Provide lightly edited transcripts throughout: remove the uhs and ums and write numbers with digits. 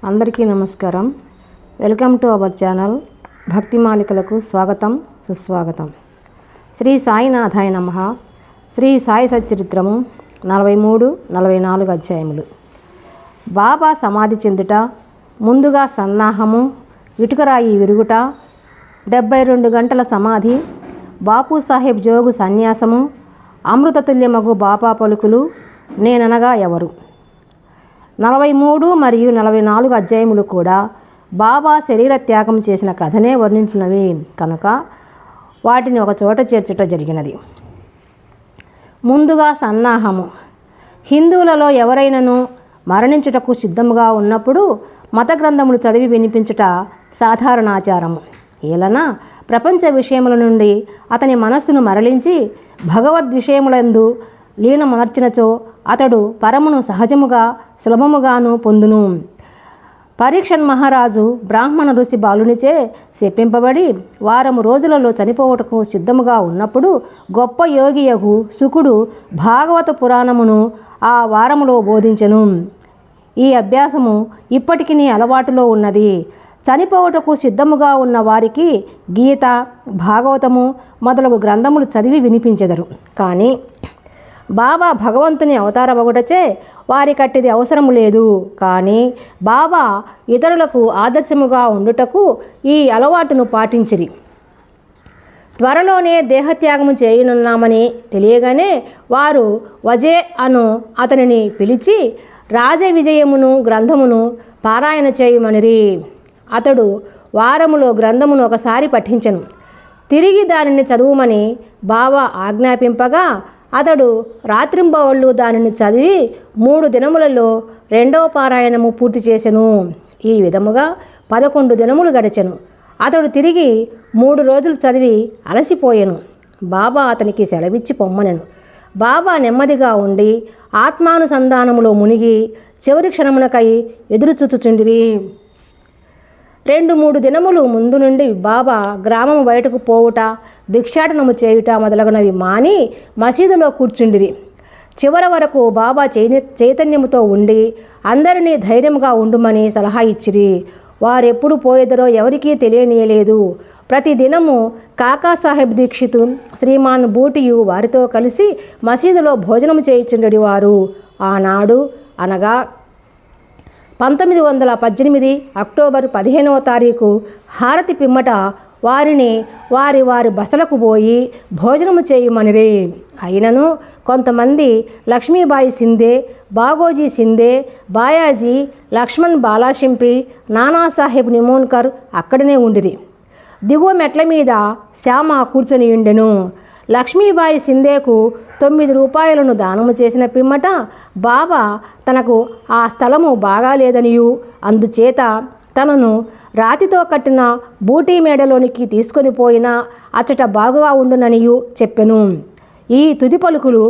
అందరికీ నమస్కారం. Welcome to our channel. భక్తి మాలికలకు స్వాగతం, సుస్వాగతం. శ్రీ సాయినాథాయ నమః. శ్రీ సాయి సచ్చరిత్రము 43-44 అధ్యాయములు. బాబా సమాధి చెందుట, ముందుగా సన్నాహము, ఇటుకరాయి విరుగుట, 72 గంటల సమాధి, బాపు సాహెబ్ జోగు సన్యాసము, అమృతతుల్యమగు బాబా పలుకులు, నేననగా ఎవరు. 43 మరియు 44 అధ్యాయములు కూడా బాబా శరీర త్యాగం చేసిన కథనే వర్ణించినవి కనుక వాటిని ఒక చోట చేర్చట జరిగినది. ముందుగా సన్నాహము. హిందువులలో ఎవరైనాను మరణించుటకు సిద్ధముగా ఉన్నప్పుడు మత గ్రంథములు చదివి వినిపించుట సాధారణ ఆచారము. ఏలన ప్రపంచ విషయముల నుండి అతని మనస్సును మరలించి భగవద్ విషయములందు లీనమనర్చినచో అతడు పరమును సహజముగా సులభముగాను పొందును. పరీక్షన్ మహారాజు బ్రాహ్మణ ఋషి బాలునిచే శపింపబడి వారము రోజులలో చనిపోవటకు సిద్ధముగా ఉన్నప్పుడు గొప్ప యోగియగు శుకుడు భాగవత పురాణమును ఆ వారములో బోధించెను. ఈ అభ్యాసము ఇప్పటికీ అలవాటులో ఉన్నది. చనిపోవటకు సిద్ధముగా ఉన్న వారికి గీత, భాగవతము మొదలగు గ్రంథములు చదివి వినిపించెదరు. కానీ బాబా భగవంతుని అవతారమగుటచే వారికట్టిది అవసరము లేదు. కానీ బాబా ఇతరులకు ఆదర్శముగా ఉండుటకు ఈ అలవాటును పాటించిరి. త్వరలోనే దేహత్యాగము చేయనున్నామని తెలియగానే వారు వజే అను అతనిని పిలిచి రాజ విజయమును గ్రంథమును పారాయణ చేయమనిరి. అతడు వారములో గ్రంథమును ఒకసారి పఠించెను. తిరిగి దానిని చదువుమని బాబా ఆజ్ఞాపింపగా అతడు రాత్రింబవళ్ళు దానిని చదివి 3 దినములలో 2వ పారాయణము పూర్తి చేసెను. ఈ విధముగా 11 దినములు గడిచెను. అతడు తిరిగి 3 రోజులు చదివి అలసిపోయెను. బాబా అతనికి సెలవిచ్చి పొమ్మనెను. బాబా నెమ్మదిగా ఉండి ఆత్మానుసంధానములో మునిగి చివరి క్షణమునకై ఎదురుచూచుచుండిరి. 2-3 దినములు ముందు నుండి బాబా గ్రామము బయటకు పోవుట, భిక్షాటనము చేయుట మొదలగునవి మాని మసీదులో కూర్చుండిరి. చివరి వరకు బాబా చైతన్యముతో ఉండి అందరినీ ధైర్యముగా ఉండుమని సలహా ఇచ్చిరి. వారెప్పుడు పోయేదరో ఎవరికీ తెలియనీయలేదు. ప్రతి దినము కాకాసాహెబ్ దీక్షితు, శ్రీమాన్ బూటియు వారితో కలిసి మసీదులో భోజనము చేయుచుండెడి వారు. ఆనాడు అనగా 1918 అక్టోబర్ 15వ తారీఖు హారతి పిమ్మట వారిని వారి బసలకు పోయి భోజనము చేయమనిరి. అయినను కొంతమంది లక్ష్మీబాయి సిందే, బాగోజీ సిందే, బాయాజీ, లక్ష్మణ్ బాలాషింపి, నానాసాహెబ్ నిమోన్కర్ అక్కడనే ఉండిరి. దిగువ మెట్ల మీద శ్యామ కూర్చొని ఉండెను. లక్ష్మీబాయి సిందేకు 9 రూపాయలను దానము చేసిన పిమ్మట బాబా తనకు ఆ స్థలము బాగాలేదనియు అందుచేత తనను రాతితో కట్టిన బూటీ మేడలోనికి తీసుకొని పోయినా అచ్చట బాగుగా ఉండుననియు చెప్పెను. ఈ తుది పలుకులు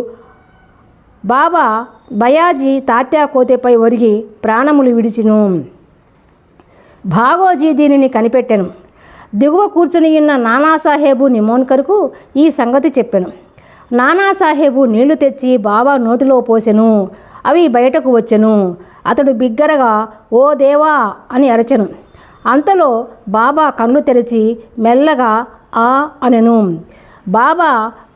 బాబా బయాజీ తాత్యా కోతెపై ఒరిగి ప్రాణములు విడిచిను. భాగోజీ దీనిని కనిపెట్టెను. దిగువ కూర్చుని ఉన్న నానాసాహెబు నిమోన్కర్కు ఈ సంగతి చెప్పెను. నానాసాహెబు నీళ్లు తెచ్చి బాబా నోటిలో పోసెను. అవి బయటకు వచ్చెను. అతడు బిగ్గరగా ఓ దేవా అని అరచెను. అంతలో బాబా కళ్ళు తెరిచి మెల్లగా ఆ అనెను. బాబా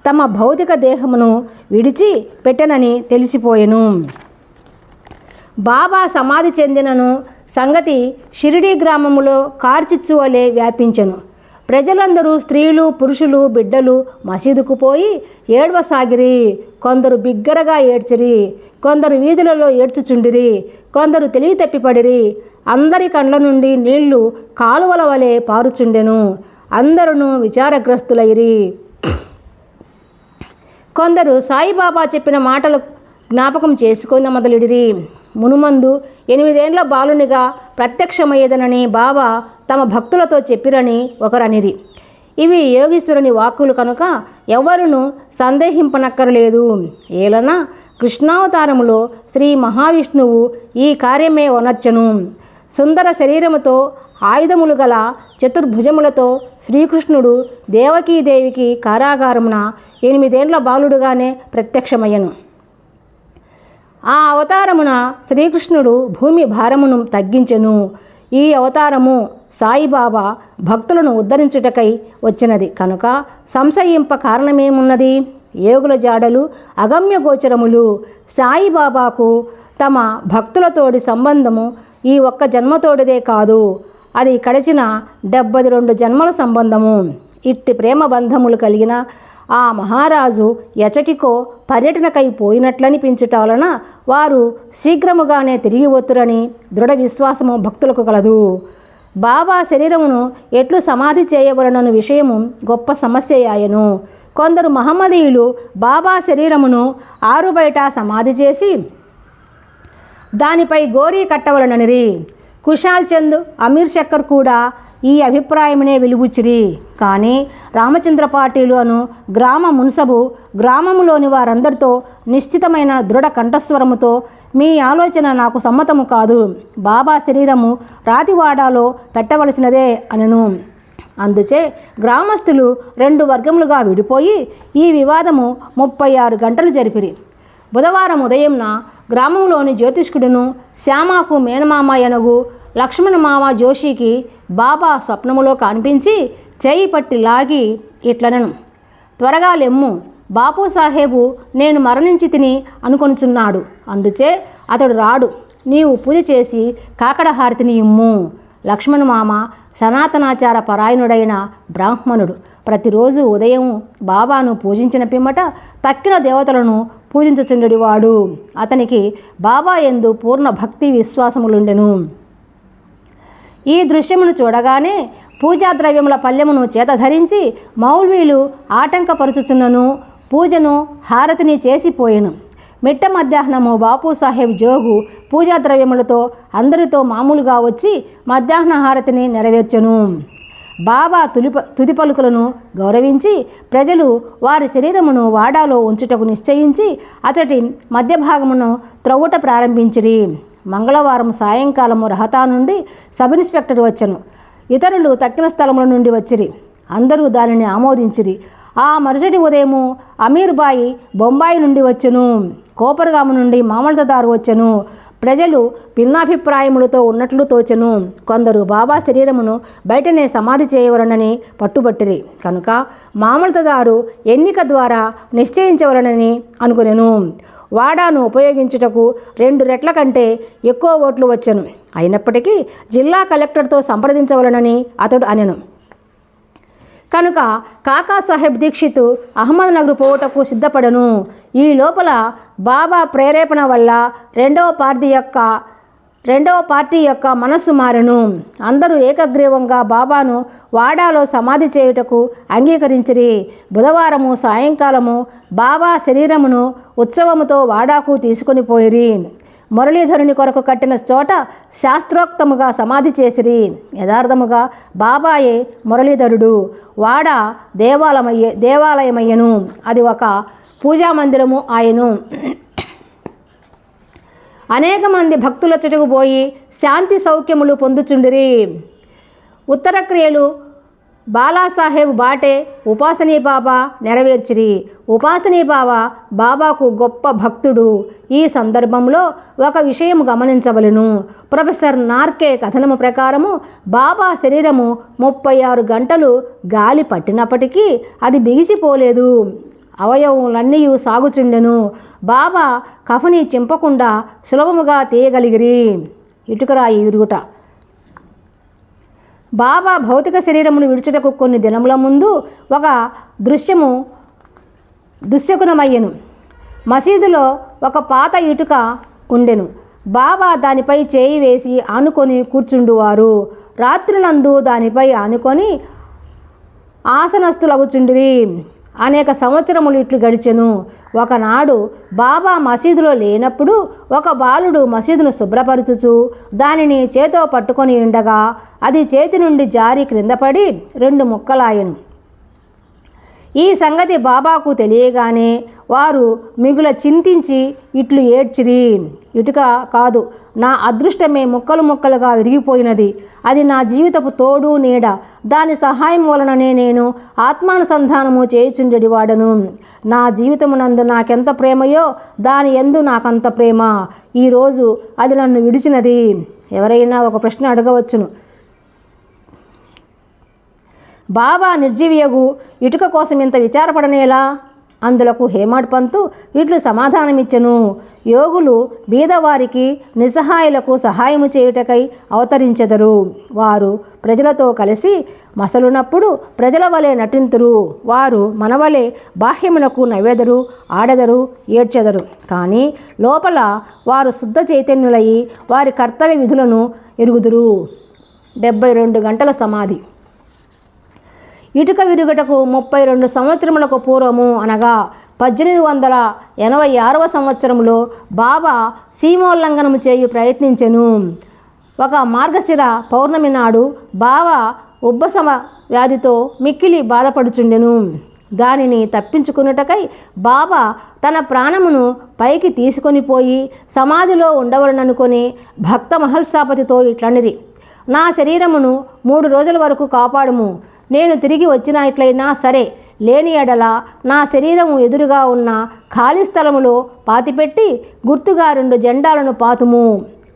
తమ భౌతిక దేహమును విడిచి పెట్టెనని తెలిసిపోయెను. బాబా సమాధి చెందినను సంగతి షిరిడీ గ్రామములో కార్చిచ్చు వలె వ్యాపించెను. ప్రజలందరూ స్త్రీలు, పురుషులు, బిడ్డలు మసీదుకు పోయి ఏడవసాగిరి. కొందరు బిగ్గరగా ఏడ్చిరి, కొందరు వీధులలో ఏడ్చుచుండిరి, కొందరు తెలివి తప్పిపడిరి. అందరి కండ్ల నుండి నీళ్లు కాలువల వలె పారుచుండెను. అందరూ విచారగ్రస్తులైరి. కొందరు సాయిబాబా చెప్పిన మాటలు జ్ఞాపకం చేసుకొని మొదలెడిరి. మునుమందు 8 ఏండ్ల బాలునిగా ప్రత్యక్షమయ్యేదనని బాబా తమ భక్తులతో చెప్పిరని ఒకరనిరి. ఇవి యోగీశ్వరుని వాక్కులు కనుక ఎవ్వరును సందేహింపనక్కరలేదు. ఏలన కృష్ణావతారములో శ్రీ మహావిష్ణువు ఈ కార్యమే వనర్చెను. సుందర శరీరముతో ఆయుధములు గల చతుర్భుజములతో శ్రీకృష్ణుడు దేవకీదేవికి కారాగారమున 8 ఏండ్ల బాలుడుగానే ప్రత్యక్షమయ్యను. ఆ అవతారమున శ్రీకృష్ణుడు భూమి భారమును తగ్గించెను. ఈ అవతారము సాయిబాబా భక్తులను ఉద్ధరించుటకై వచ్చినది కనుక సంశయింప కారణమేమున్నది? యోగుల జాడలు అగమ్య గోచరములు. సాయిబాబాకు తమ భక్తులతోడి సంబంధము ఈ ఒక్క జన్మతోడిదే కాదు, అది గడిచిన 72 జన్మల సంబంధము. ఇట్టి ప్రేమ బంధములు కలిగిన ఆ మహారాజు ఎచటికో పర్యటనకై పోయినట్లనిపించుట వలన వారు శీఘ్రముగానే తిరిగి వత్తురని దృఢ విశ్వాసము భక్తులకు కలదు. బాబా శరీరమును ఎట్లు సమాధి చేయవలనను విషయము గొప్ప సమస్య ఆయను. కొందరు మహమ్మదీయులు బాబా శరీరమును ఆరుబయట సమాధి చేసి దానిపై గోరీ కట్టవలననిరి. కుశాల్ చంద్, అమీర్ శక్కర్ కూడా ఈ అభిప్రాయమునే వెలుబుచ్చిరి. కానీ రామచంద్ర పాటీలు అను గ్రామ మున్సబు గ్రామములోని వారందరితో నిశ్చితమైన దృఢ కంఠస్వరముతో, మీ ఆలోచన నాకు సమ్మతము కాదు, బాబా శరీరము రాతివాడాలో పెట్టవలసినదే అనెను. అందుచే గ్రామస్తులు 2 వర్గములుగా విడిపోయి ఈ వివాదము 36 గంటలు జరిపిరి. బుధవారం ఉదయంన గ్రామంలోని జ్యోతిష్కుడును శ్యామాకు మేనమామ ఎనగు లక్ష్మణ మామ జోషికి బాబా స్వప్నములో కనిపించి చేయి పట్టి లాగి ఇట్లనను, త్వరగా లెమ్ము, బాపు సాహేబు నేను మరణించి తిని అనుకొనుచున్నాడు. అందుచే అతడు రాడు, నీవు పూజ చేసి కాకడహారతిని ఇమ్ము. లక్ష్మణ మామ సనాతనాచార పరాయణుడైన బ్రాహ్మణుడు. ప్రతిరోజు ఉదయం బాబాను పూజించిన పిమ్మట తక్కిన దేవతలను పూజించుచుండెడివాడు. అతనికి బాబా యందు పూర్ణ భక్తి విశ్వాసములుండెను. ఈ దృశ్యమును చూడగానే పూజా ద్రవ్యముల పల్లెమును చేతధరించి మౌల్వీలు ఆటంకపరుచుచున్నను పూజను హారతిని చేసిపోయెను. మిట్ట మధ్యాహ్నము బాపు సాహెబ్ జోగు పూజా ద్రవ్యములతో అందరితో మామూలుగా వచ్చి మధ్యాహ్న హారతిని నెరవేర్చెను. బాబా తుది పలుకులను గౌరవించి ప్రజలు వారి శరీరమును వాడాలో ఉంచుటకు నిశ్చయించి అతడి మధ్య భాగమును త్రవ్వుట ప్రారంభించిరి. మంగళవారం సాయంకాలము రహతా నుండి సబ్ ఇన్స్పెక్టర్ వచ్చెను. ఇతరులు తక్కిన స్థలముల నుండి వచ్చిరి. అందరూ దానిని ఆమోదించిరి. ఆ మరుసటి ఉదయము అమీర్బాయి బొంబాయి నుండి వచ్చెను. కోపర్గాము నుండి మామల్తదారు వచ్చెను. ప్రజలు భిన్నాభిప్రాయములతో ఉన్నట్లు తోచెను. కొందరు బాబా శరీరమును బయటనే సమాధి చేయవలనని పట్టుబట్టిరి. కనుక మామల్తదారు ఎన్నిక ద్వారా నిశ్చయించవలనని అనుకునెను. వాడాను ఉపయోగించుటకు 2 రెట్ల కంటే ఎక్కువ ఓట్లు వచ్చెను. అయినప్పటికీ జిల్లా కలెక్టర్తో సంప్రదించవలనని అతడు అనెను. కనుక కాకాసాహెబ్ దీక్షిత్ అహ్మద్నగర్ పోవుటకు సిద్ధపడను. ఈ లోపల బాబా ప్రేరేపణ వల్ల రెండవ పార్టీ యొక్క మనస్సు మారెను. అందరూ ఏకగ్రీవంగా బాబాను వాడాలో సమాధి చేయుటకు అంగీకరించిరి. బుధవారము సాయంకాలము బాబా శరీరమును ఉత్సవముతో వాడాకు తీసుకొని పోయిరి. మురళీధరుని కొరకు కట్టిన చోట శాస్త్రోక్తముగా సమాధి చేసిరి. యథార్థముగా బాబాయే మురళీధరుడు. వాడ దేవాలయమయ్యను. అది ఒక పూజా మందిరము ఆయను. అనేక మంది భక్తుల చెట్టుకు పోయి శాంతి సౌఖ్యములు పొందుచుండిరి. ఉత్తర క్రియలు బాలాసాహెబ్ బాటే ఉపాసనీ బాబా నెరవేర్చిరి. ఉపాసనీ బాబా బాబాకు గొప్ప భక్తుడు. ఈ సందర్భంలో ఒక విషయం గమనించవలెను. ప్రొఫెసర్ నార్కే కథనము ప్రకారము బాబా శరీరము 36 గంటలు గాలి పట్టినప్పటికీ అది బిగిసిపోలేదు. అవయవములన్నీ సాగుచుండెను. బాబా కఫని చింపకుండా సులభముగా తీయగలిగిరి. ఇటుకరాయి విరుగుట. బాబా భౌతిక శరీరమును విడుచుటకు కొన్ని దినముల ముందు ఒక దుశ్శకునమయ్యెను. మసీదులో ఒక పాత ఇటుక ఉండెను. బాబా దానిపై చేయి వేసి ఆనుకొని కూర్చుండువారు. రాత్రులందు దానిపై ఆనుకొని ఆసనస్తులగుచుండిరి. అనేక సంవత్సరములు ఇట్లు గడిచెను. ఒకనాడు బాబా మసీదులో లేనప్పుడు ఒక బాలుడు మసీదును శుభ్రపరచుచు దానిని చేతో పట్టుకొని ఉండగా అది చేతి నుండి జారి క్రిందపడి 2 ముక్కలాయెను. ఈ సంగతి బాబాకు తెలియగానే వారు మిగుల చింతించి ఇట్లు ఏడ్చిరి. ఇటుక కాదు, నా అదృష్టమే ముక్కలు ముక్కలుగా విరిగిపోయినది. అది నా జీవితపు తోడు నీడ. దాని సహాయం వలననే నేను ఆత్మానుసంధానము చేయుచుండెడివాడను. నా జీవితమునందు నాకెంత ప్రేమయో దాని యందు నాకంత ప్రేమ. ఈరోజు అది నన్ను విడిచినది. ఎవరైనా ఒక ప్రశ్న అడగవచ్చును, బాబా నిర్జీవియగు ఇటుక కోసం ఇంత విచారపడనేలా? అందులకు హేమాడ్ పంతు ఇట్లు సమాధానమిచ్చెను. యోగులు బీదవారికి నిస్సహాయులకు సహాయము చేయుటకై అవతరించెదరు. వారు ప్రజలతో కలిసి మసలునప్పుడు ప్రజల వలె నటింతురు. వారు మనవలే బాహ్యమునకు నవ్వెదరు, ఆడెదరు, ఏడ్చెదరు. కానీ లోపల వారు శుద్ధ చైతన్యులై వారి కర్తవ్య విధులను ఎరుగుదురు. 72 గంటల సమాధి. ఇటుక విరుగుటకు 32 సంవత్సరములకు పూర్వము అనగా 1886 సంవత్సరంలో బాబా సీమోల్లంఘనము చేయు ప్రయత్నించెను. ఒక మార్గశిర పౌర్ణమి నాడు బాబా ఉబ్బసమ వ్యాధితో మిక్కిలి బాధపడుచుండెను. దానిని తప్పించుకున్నటకై బాబా తన ప్రాణమును పైకి తీసుకొని పోయి సమాధిలో ఉండవలననుకొని భక్త మహల్సాపతితో ఇట్లనిరి, నా శరీరమును 3 రోజుల వరకు కాపాడుము. నేను తిరిగి వచ్చిన ఇట్లయినా సరే, లేని ఎడల నా శరీరము ఎదురుగా ఉన్న ఖాళీ స్థలములో పాతిపెట్టి గుర్తుగా 2 జెండాలను పాతుము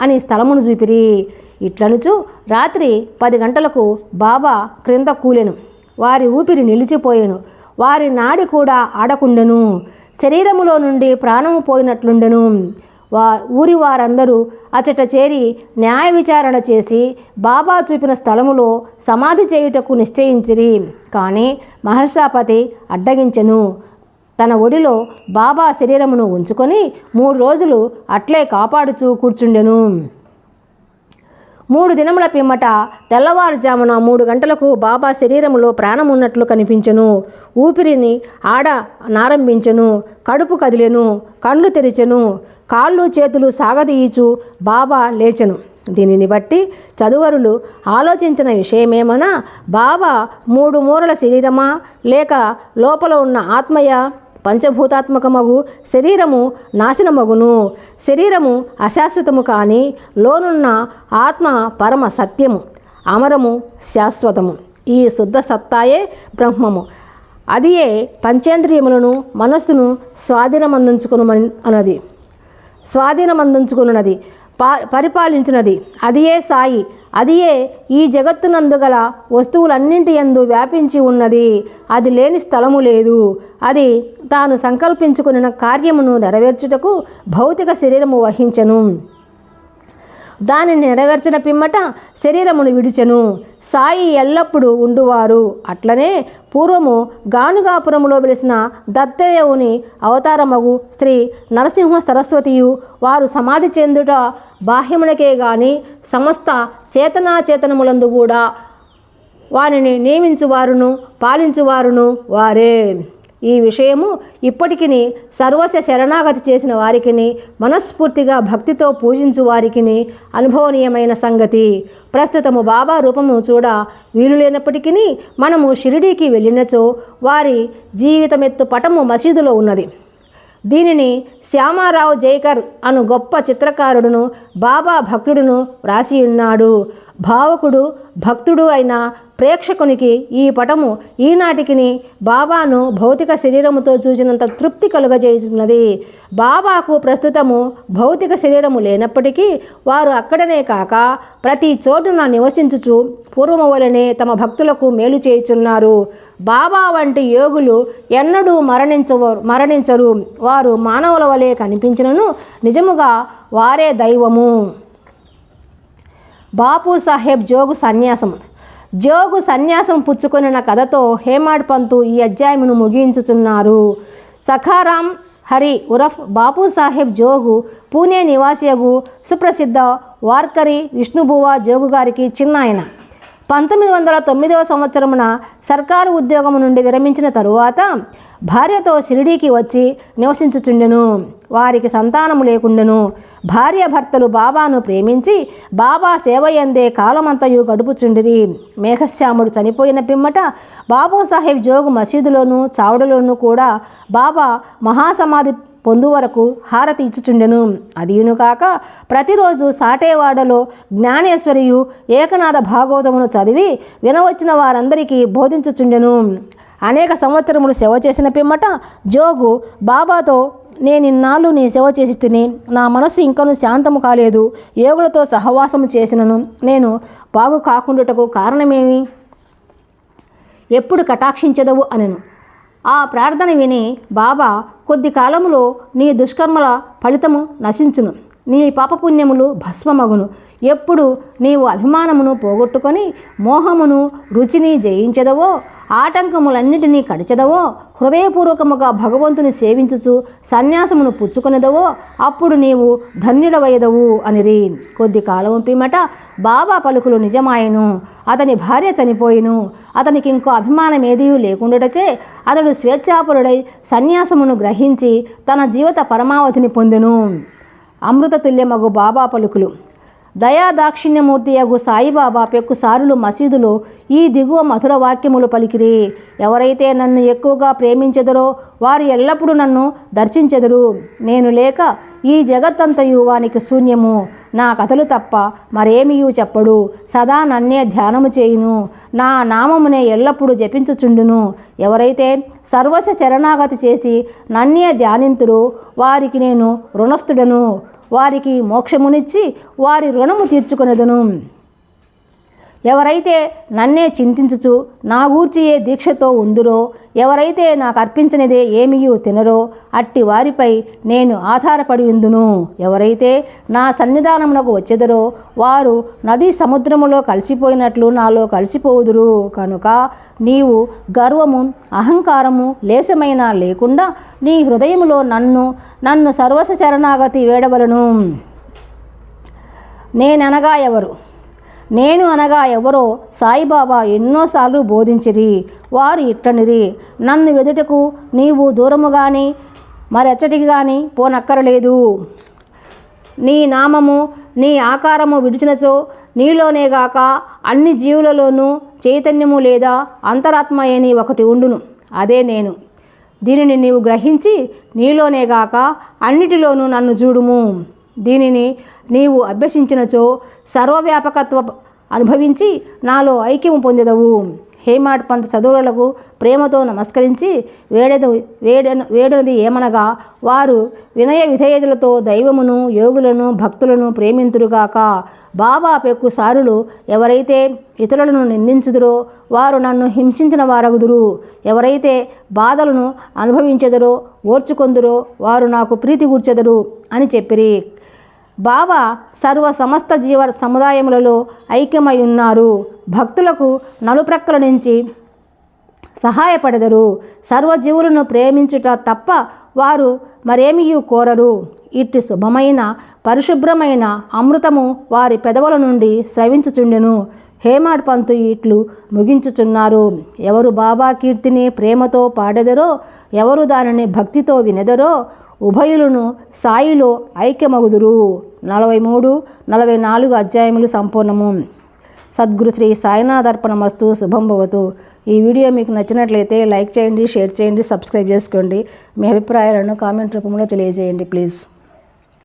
అని స్థలమును చూపిరి. ఇట్లనుచు రాత్రి 10 గంటలకు బాబా క్రింద కూలెను. వారి ఊపిరి నిలిచిపోయెను. వారి నాడి కూడా ఆడకుండెను. శరీరములో నుండి ప్రాణము పోయినట్లుండెను. ఊరి వారందరూ అచట చేరి న్యాయ విచారణ చేసి బాబా చూపిన స్థలములో సమాధి చేయుటకు నిశ్చయించిరి. కానీ మహల్సాపతి అడ్డగించెను. తన ఒడిలో బాబా శరీరమును ఉంచుకొని 3 రోజులు అట్లే కాపాడుచూ కూర్చుండెను. 3 దినముల పిమ్మట తెల్లవారుజామున 3 గంటలకు బాబా శరీరములో ప్రాణమున్నట్లు కనిపించెను. ఊపిరిని నారంభించెను. కడుపు కదిలెను. కండ్లు తెరిచెను. కాళ్ళు చేతులు సాగదీయుచు బాబా లేచెను. దీనిని బట్టి చదువరులు ఆలోచించిన విషయమేమనా, బాబా 3 మూరల శరీరమా లేక లోపల ఉన్న ఆత్మయ? పంచభూతాత్మకమగు శరీరము నాశనమగును. శరీరము అశాశ్వతము, కానీ లోనున్న ఆత్మ పరమ సత్యము, అమరము, శాశ్వతము. ఈ శుద్ధ సత్తాయే బ్రహ్మము. అదియే పంచేంద్రియములను మనస్సును స్వాధీనమందించుకున్నది, పరిపాలించినది. అదియే సాయి. అదియే ఈ జగత్తునందు గల వస్తువులన్నింటి యందు వ్యాపించి ఉన్నది. అది లేని స్థలము లేదు. అది తాను సంకల్పించుకున్న కార్యమును నెరవేర్చుటకు భౌతిక శరీరము వహించెను. దానిని నెరవేర్చిన పిమ్మట శరీరమును విడిచెను. సాయి ఎల్లప్పుడూ ఉండువారు. అట్లనే పూర్వము గానుగాపురములో వెలిసిన దత్తదేవుని అవతారమగు శ్రీ నరసింహ సరస్వతియు వారు సమాధి చెందుట బాహ్యమునకే గాని సమస్త చేతనాచేతనములందు కూడా వారిని నియమించువారును పాలించువారును వారే. ఈ విషయము ఇప్పటికిని సర్వస్వ శరణాగతి చేసిన వారికిని మనస్ఫూర్తిగా భక్తితో పూజించు వారికిని అనుభవనీయమైన సంగతి. ప్రస్తుతము బాబా రూపము చూడ వీలు లేనప్పటికీ మనము షిరిడీకి వెళ్ళినచో వారి జీవితమెత్తు పటము మసీదులో ఉన్నది. దీనిని శ్యామారావు జైకర్ అను గొప్ప చిత్రకారుడును బాబా భక్తుడును వ్రాసి ఉన్నాడు. భావకుడు భక్తుడు అయిన ప్రేక్షకునికి ఈ పటము ఈనాటికిని బాబాను భౌతిక శరీరముతో చూసినంత తృప్తి కలుగజేస్తున్నది. బాబాకు ప్రస్తుతము భౌతిక శరీరము లేనప్పటికీ వారు అక్కడనే కాక ప్రతి చోటున నివసించుచు పూర్వము వలనే తమ భక్తులకు మేలు చేయుచున్నారు. బాబా వంటి యోగులు ఎన్నడూ మరణించరు. వారు మానవుల వలె కనిపించినను నిజముగా వారే దైవము. బాపు సాహెబ్ జోగు సన్యాసం పుచ్చుకొనిన కథతో హేమాడ్ పంతు ఈ అధ్యాయమును ముగించుచున్నారు. సఖారాం హరి ఉరఫ్ బాపు సాహెబ్ జోగు పూణే నివాసియగు సుప్రసిద్ధ వార్కరి విష్ణుబువా జోగు గారికి చిన్నాయన. 1909 సంవత్సరమున సర్కారు ఉద్యోగము నుండి విరమించిన తరువాత భార్యతో షిరిడీకి వచ్చి నివసించుచుండెను. వారికి సంతానము లేకుండెను. భార్యాభర్తలు బాబాను ప్రేమించి బాబా సేవయందే కాలమంతయు గడుపుచుండిరి. మేఘశ్యాముడు చనిపోయిన పిమ్మట బాబూసాహెబ్ జోగు మసీదులోను చావుడలోనూ కూడా బాబా మహాసమాధి పొందు వరకు హారతి ఇచ్చుచుండెను. అదియును కాక ప్రతిరోజు సాటేవాడలో జ్ఞానేశ్వరియు ఏకనాథ భాగవతమును చదివి వినవచ్చిన వారందరికీ బోధించుచుండెను. అనేక సంవత్సరములు సేవ చేసిన పిమ్మట జోగు బాబాతో, నేనిన్నాళ్ళు నీ సేవ చేసి తిని నా మనస్సు ఇంకనూ శాంతము కాలేదు. యోగులతో సహవాసము చేసినను నేను బాగు కాకుండుటకు కారణమేమి? ఎప్పుడు కటాక్షించదవు అనెను. ఆ ప్రార్థన విని బాబా, కొద్ది కాలములో నీ దుష్కర్మల ఫలితము నశించును, నీ పాపపుణ్యములు భస్మమగును. ఎప్పుడు నీవు అభిమానమును పోగొట్టుకొని మోహమును రుచిని జయించెదవో, ఆటంకములన్నిటినీ కడిచెదవో, హృదయపూర్వకముగా భగవంతుని సేవించుచు సన్యాసమును పుచ్చుకొనిదవో, అప్పుడు నీవు ధన్యుడవయ్యదవు అనిరి. కొద్ది కాలము పిమ్మట బాబా పలుకులు నిజమాయెను. అతని భార్య చనిపోయిను. అతనికి ఇంకో అభిమానం ఏదీ లేకుండాటచే అతడు స్వేచ్ఛాపరుడై సన్యాసమును గ్రహించి తన జీవిత పరమావధిని పొందెను. అమృతతుల్యమగు బాబా పలుకులు. దయాదాక్షిణ్యమూర్తియగు సాయిబాబా పెక్కుసారులు మసీదులో ఈ దిగువ మధుర వాక్యములు పలికిరి. ఎవరైతే నన్ను ఎక్కువగా ప్రేమించెదరో వారు ఎల్లప్పుడూ నన్ను దర్శించెదరు. నేను లేక ఈ జగత్తంతయు వానికి శూన్యము. నా కథలు తప్ప మరేమియూ చెప్పడు. సదా నన్నే ధ్యానము చేయును. నా నామమునే ఎల్లప్పుడూ జపించుచుండును. ఎవరైతే సర్వస్వ శరణాగతి చేసి నన్నే ధ్యానింతురో వారికి నేను రుణస్థుడను. వారికి మోక్షమునిచ్చి వారి రుణము తీర్చుకొనెదను. ఎవరైతే నన్నే చింతించుచు నా గూర్చియే దీక్షతో ఉందురో, ఎవరైతే నాకు అర్పించనిదే ఏమియూ తినరో అట్టి వారిపై నేను ఆధారపడి ఉందును. ఎవరైతే నా సన్నిధానమునకు వచ్చెదరో వారు నదీ సముద్రములో కలిసిపోయినట్లు నాలో కలిసిపోవుదురు. కనుక నీవు గర్వము అహంకారము లేశమైనా లేకుండా నీ హృదయములో నన్ను సర్వస్వ శరణాగతి వేడవలను. నేననగా ఎవరు? నేను అనగా ఎవరో సాయిబాబా ఎన్నోసార్లు బోధించిరి. వారు ఇట్లనిరి, నన్ను వెదుటకు నీవు దూరము కానీ మరెచ్చటికి కానీ పోనక్కరలేదు. నీ నామము నీ ఆకారము విడిచినచో నీలోనేగాక అన్ని జీవులలోనూ చైతన్యము లేదా అంతరాత్మ అని ఒకటి ఉండును, అదే నేను. దీనిని నీవు గ్రహించి నీలోనేగాక అన్నిటిలోనూ నన్ను చూడుము. దీనిని నీవు అభ్యసించినచో సర్వవ్యాపకత్వ అనుభవించి నాలో ఐక్యము పొందెదవు. హేమాడ్ పంత్ చదువులకు ప్రేమతో నమస్కరించి వేడనది ఏమనగా, వారు వినయ విధేయతలతో దైవమును యోగులను భక్తులను ప్రేమింతురుగాక. బాబా పెక్కు సారులు ఎవరైతే ఇతరులను నిందించుదురో వారు నన్ను హింసించిన వారగుదురు. ఎవరైతే బాధలను అనుభవించెదరో ఓర్చుకొందురో వారు నాకు ప్రీతి కూర్చెదరు అని చెప్పిరి. బాబా సర్వ సమస్త జీవ సముదాయములలో ఐక్యమై ఉన్నారు. భక్తులకు నలుప్రక్కల నుంచి సహాయపడెదరు. సర్వజీవులను ప్రేమించుట తప్ప వారు మరేమియూ కోరరు. ఇట్టి శుభమైన పరిశుభ్రమైన అమృతము వారి పెదవుల నుండి స్రవించుచుండెను. హేమాడ్ పంతు ఇట్లు ముగించుచున్నారు. ఎవరు బాబా కీర్తిని ప్రేమతో పాడెదరో, ఎవరు దానిని భక్తితో వినెదరో ఉభయులను సాయిలో ఐక్యమగుదురు. 43, 44 అధ్యాయములు సంపూర్ణము. సద్గురు శ్రీ సాయినాథర్పణమస్తు. శుభం భవతు. ఈ వీడియో మీకు నచ్చినట్లయితే లైక్ చేయండి, షేర్ చేయండి, సబ్స్క్రైబ్ చేసుకోండి. మీ అభిప్రాయాలను కామెంట్ రూపంలో తెలియజేయండి ప్లీజ్.